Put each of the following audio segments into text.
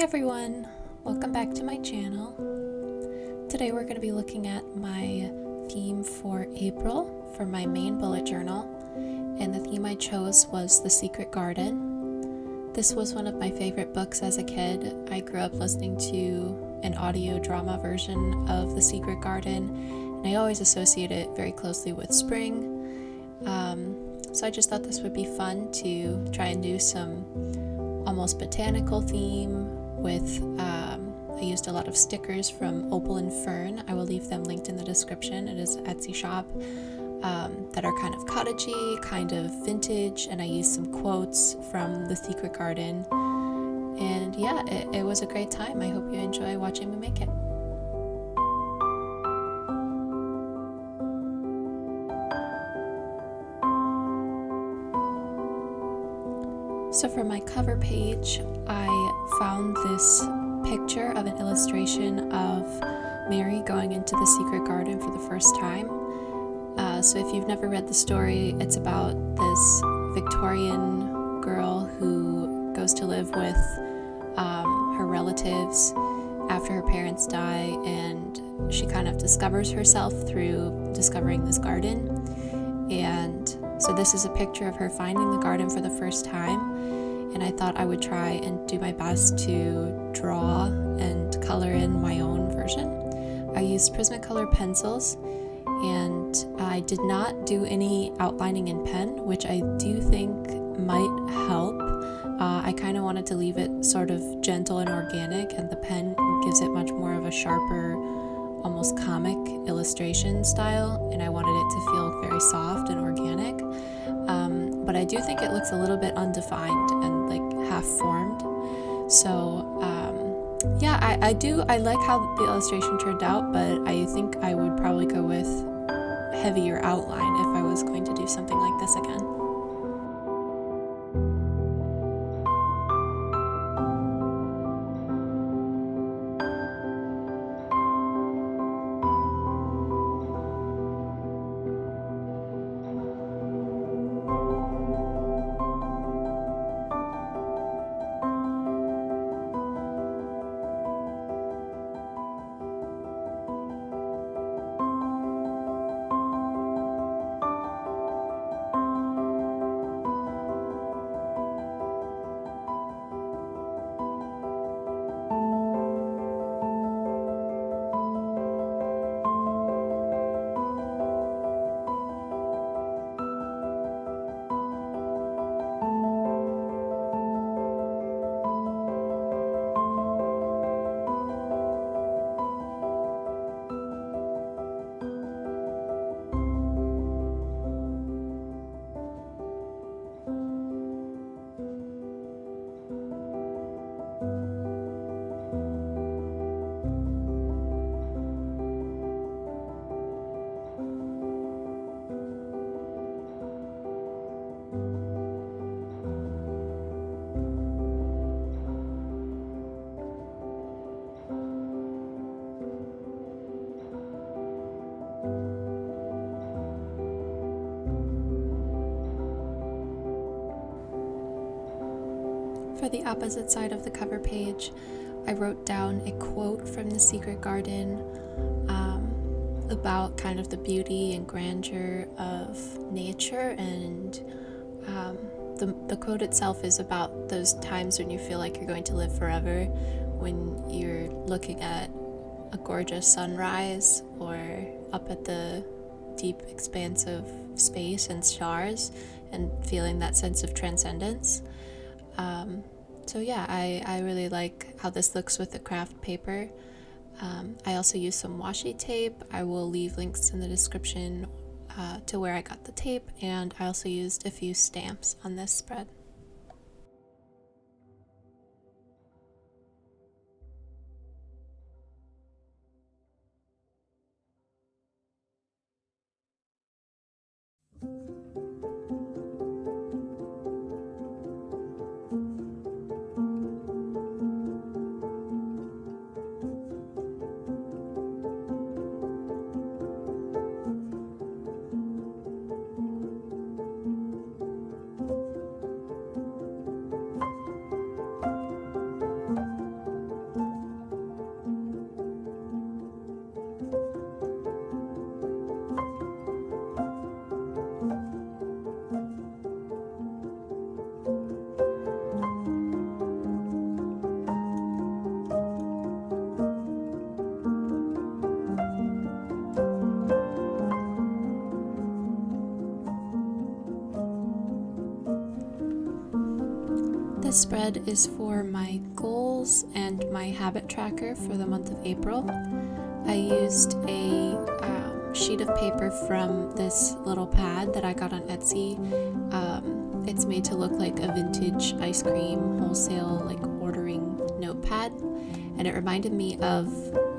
everyone, welcome back to my channel. Today we're going to be looking at my theme for April for my main bullet journal, and the theme I chose was The Secret Garden. This was one of my favorite books as a kid. I grew up listening to an audio drama version of The Secret Garden, and I always associate it very closely with spring. So I just thought this would be fun to try and do some almost botanical theme with, I used a lot of stickers from Opal and Fern. I will leave them linked in the description. It is an Etsy shop that are kind of cottagey, kind of vintage, and I used some quotes from The Secret Garden. And yeah, it was a great time. I hope you enjoy watching me make it. So for my cover page, I found this picture of an illustration of Mary going into the secret garden for the first time. So if you've never read the story, it's about this Victorian girl who goes to live with her relatives after her parents die, and she kind of discovers herself through discovering this garden. And so this is a picture of her finding the garden for the first time, and I thought I would try and do my best to draw and color in my own version. I used Prismacolor pencils, and I did not do any outlining in pen, which I do think might help. I kind of wanted to leave it sort of gentle and organic, and the pen gives it much more of a sharper, almost comic illustration style, and I wanted it to feel very soft and organic. But I do think it looks a little bit undefined and like half formed. So yeah, I like how the illustration turned out, but I think I would probably go with heavier outline if I was going to do something like this again. For the opposite side of the cover page, I wrote down a quote from The Secret Garden about kind of the beauty and grandeur of nature, and the quote itself is about those times when you feel like you're going to live forever, when you're looking at a gorgeous sunrise or up at the deep expanse of space and stars and feeling that sense of transcendence. So yeah, I really like how this looks with the craft paper. I also used some washi tape. I will leave links in the description to where I got the tape, and I also used a few stamps on this spread. This spread is for my goals and my habit tracker for the month of April. I used a sheet of paper from this little pad that I got on Etsy. It's made to look like a vintage ice cream wholesale ordering notepad, and it reminded me of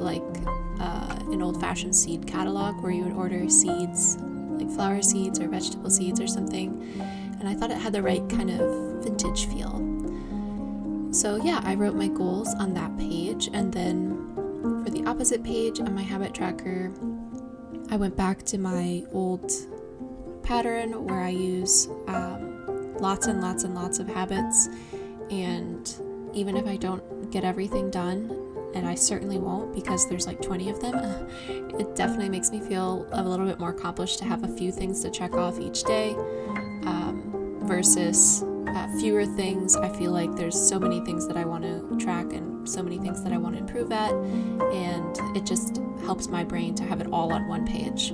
an old-fashioned seed catalog where you would order seeds, like flower seeds or vegetable seeds or something, and I thought it had the right kind of vintage feel. So yeah, I wrote my goals on that page, and then for the opposite page on my habit tracker, I went back to my old pattern where I use lots and lots and lots of habits, and even if I don't get everything done, and I certainly won't because there's 20 of them, it definitely makes me feel a little bit more accomplished to have a few things to check off each day versus fewer things. I feel like there's so many things that I want to track and so many things that I want to improve at, and it just helps my brain to have it all on one page.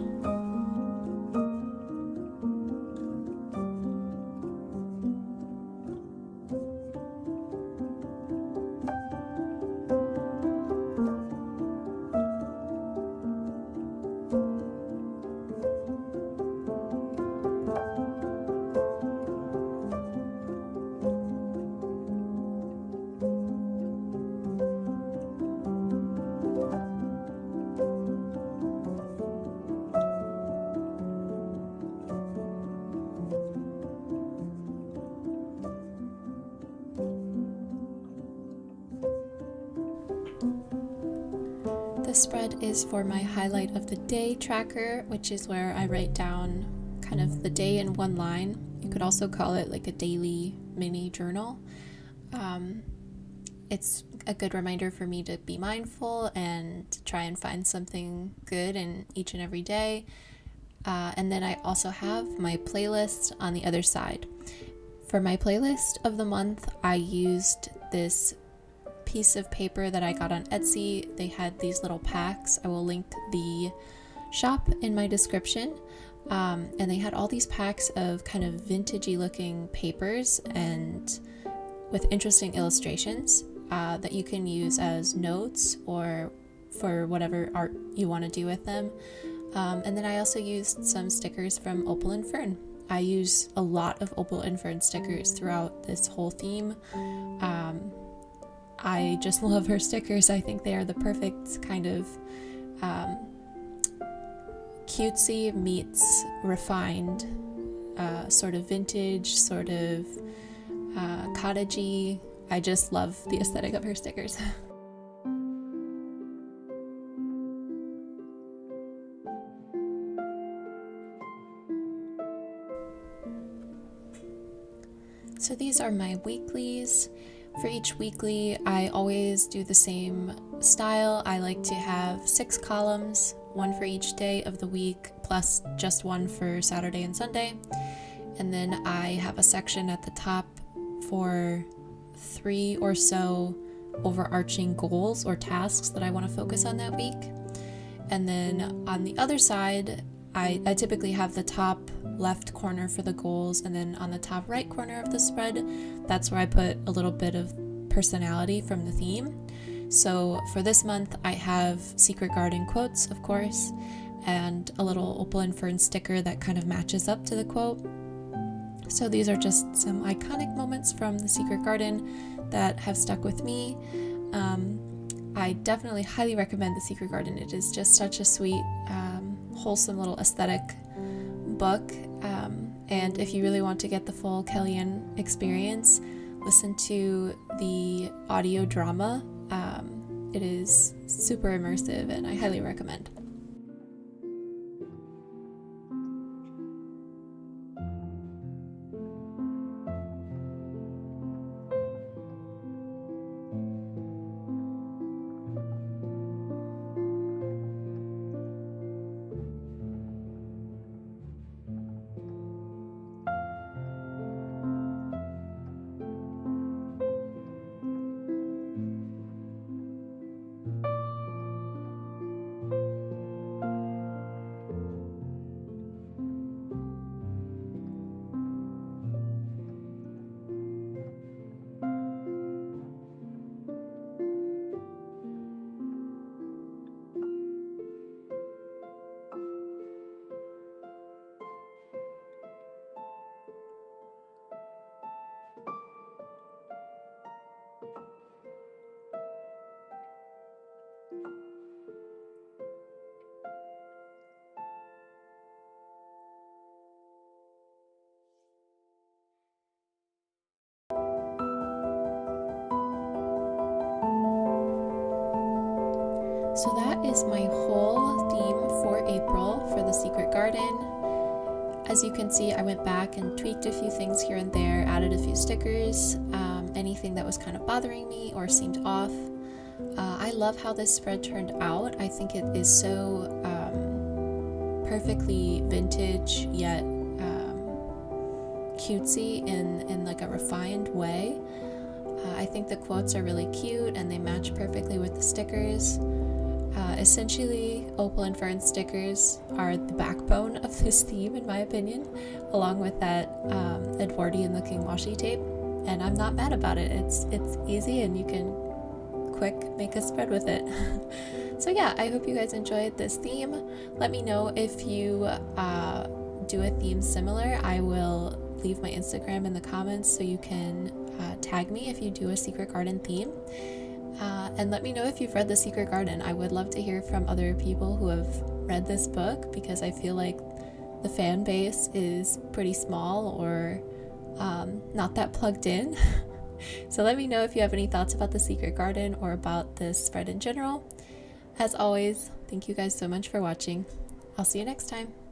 This spread is for my highlight of the day tracker, which is where I write down kind of the day in one line. You could also call it a daily mini journal. It's a good reminder for me to be mindful and try and find something good in each and every day. And then I also have my playlist on the other side. For my playlist of the month, I used this piece of paper that I got on Etsy. They had these little packs. I will link the shop in my description. And they had all these packs of kind of vintagey looking papers and with interesting illustrations that you can use as notes or for whatever art you want to do with them. And then I also used some stickers from Opal and Fern. I use a lot of Opal and Fern stickers throughout this whole theme. I just love her stickers. I think they are the perfect kind of cutesy meets refined, sort of vintage, sort of cottagey. I just love the aesthetic of her stickers. So these are my weeklies. For each weekly, I always do the same style. I like to have 6 columns, one for each day of the week, plus just one for Saturday and Sunday. And then I have a section at the top for 3 or so overarching goals or tasks that I want to focus on that week. And then on the other side, I typically have the top left corner for the goals, and then on the top right corner of the spread, that's where I put a little bit of personality from the theme. So for this month, I have Secret Garden quotes, of course, and a little Opal and Fern sticker that kind of matches up to the quote. So these are just some iconic moments from the Secret Garden that have stuck with me. I definitely highly recommend the Secret Garden. It is just such a sweet, wholesome little aesthetic book. And if you really want to get the full Kellyanne experience, listen to the audio drama. It is super immersive and I highly recommend. So that is my whole theme for April for the Secret Garden. As you can see, I went back and tweaked a few things here and there, added a few stickers, anything that was kind of bothering me or seemed off. I love how this spread turned out. I think it is so perfectly vintage yet cutesy in like a refined way. I think the quotes are really cute and they match perfectly with the stickers. Essentially, Opal and Fern stickers are the backbone of this theme, in my opinion, along with that Edwardian looking washi tape, and I'm not mad about it. It's easy and you can quick make a spread with it. So yeah, I hope you guys enjoyed this theme. Let me know if you do a theme similar. I will leave my Instagram in the comments so you can tag me if you do a Secret Garden theme. And let me know if you've read The Secret Garden. I would love to hear from other people who have read this book because I feel like the fan base is pretty small or not that plugged in. So let me know if you have any thoughts about The Secret Garden or about this spread in general. As always, thank you guys so much for watching. I'll see you next time.